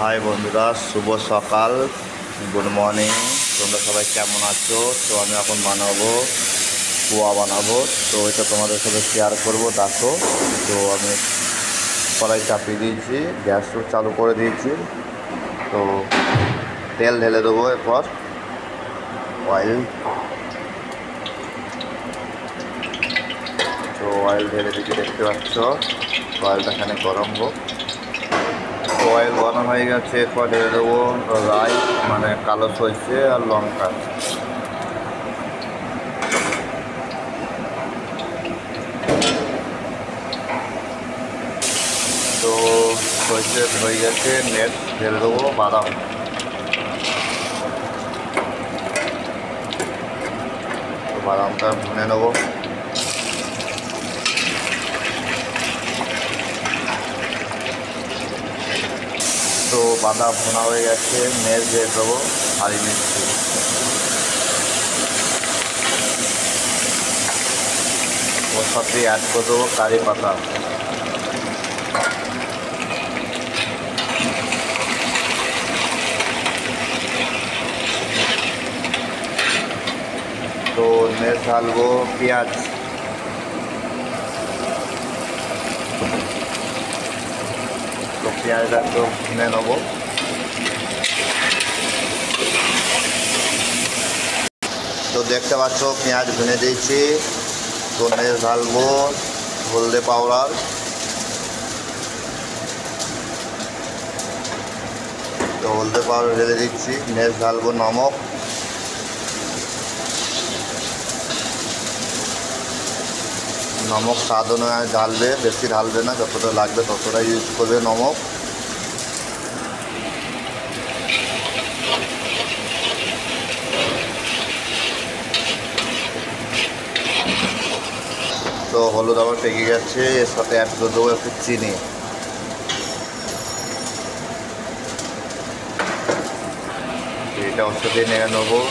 High বন্ধুরা, শুভ সকাল, good morning. তোমরা সবাই কেমন আছো? তো আমি এখন বানাবো পোয়া বানাবো, তো এটা তোমাদের সাথে শেয়ার করব। দেখো, তো আমি কড়াই চাপিয়ে দিয়েছি, গ্যাসও চালু করে দিয়েছি। তো তেল ঢেলে দেবো, এরপর অয়েল। তো অয়েল ঢেলে দিয়েছি, দেখতে পাচ্ছ। অয়েলটা এখানে গরম হোক। অয়েল গরম হয়ে গেছে, এরপর ঢেলে দেবো রাই, মানে কালো সরষে আর লঙ্কা। তো সরষে হয়ে গেছে, নেক্সট ঢেলে দেবো বাদাম। তো বাদামটা ভুনে নেবো। তো বাদাম ভুনা হয়ে গেছে, নেক্সট দিয়ে দেবো হাঁড়ি মিষ্টি। ওর সাথে অ্যাড করে দেবো কারি পাতা। তো নেক্সট ঢালবো পেঁয়াজ। তো পেঁয়াজটা একটু ভুনে নেবো। তো দেখতে পাচ্ছ পেঁয়াজ ভুনে দিয়েছি। তো নেক্সট ঢালবো হলদে পাউডার। তো হলদে পাউডার ঢেলে দিচ্ছি। নেক্সট ঢালবো নমক। নমক স্বাদ অনুযায়ী ঢালবে, বেশি ঢালবে না, যতটা লাগবে ততটা ইউজ করবে নমক। তো হলুদ আবার পেকে গেছে, এর সাথে অ্যাড করে দেবো একটু চিনি। এটা ওর সাথে নিয়ে নেবো।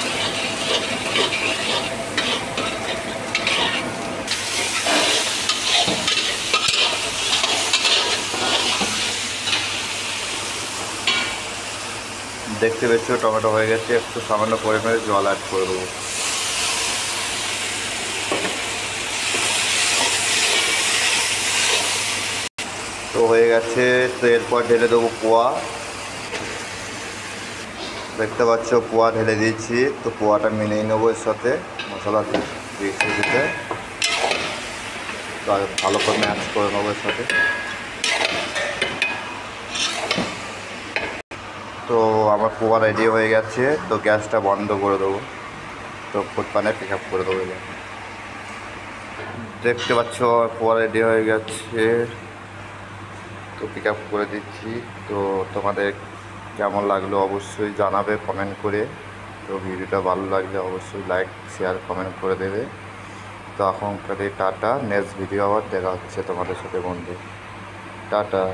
দেখতে পেয়েছ টমেটো হয়ে গেছে, একটু সামান্য পরিমাণে জল অ্যাড করে দেবো। তো হয়ে গেছে। তো এরপর ঢেলে দেবো পোয়া। দেখতে পাচ্ছ পোয়া ঢেলে দিয়েছি। তো পোয়াটা মিলিয়ে নেবো এর সাথে, মশলা দিতে। তো ভালো করে ম্যাচ করে নেবো এর সাথে। তো আমার পোয়া রেডি হয়ে গেছে। তো গ্যাসটা বন্ধ করে দেবো। তো ফুড পানে পিক আপ করে দেবো। দেখতে পাচ্ছ পোয়া রেডি হয়ে গেছে। তো পিক আপ করে দিচ্ছি। তো তোমাদের কেমন লাগলো অবশ্যই জানাবে কমেন্ট করে। তো ভিডিওটা ভালো লাগলে অবশ্যই লাইক শেয়ার কমেন্ট করে দেবে। তো এখনকার টাটা, নেক্সট ভিডিও আবার দেখা হচ্ছে তোমাদের সাথে বন্ধু। টাটা।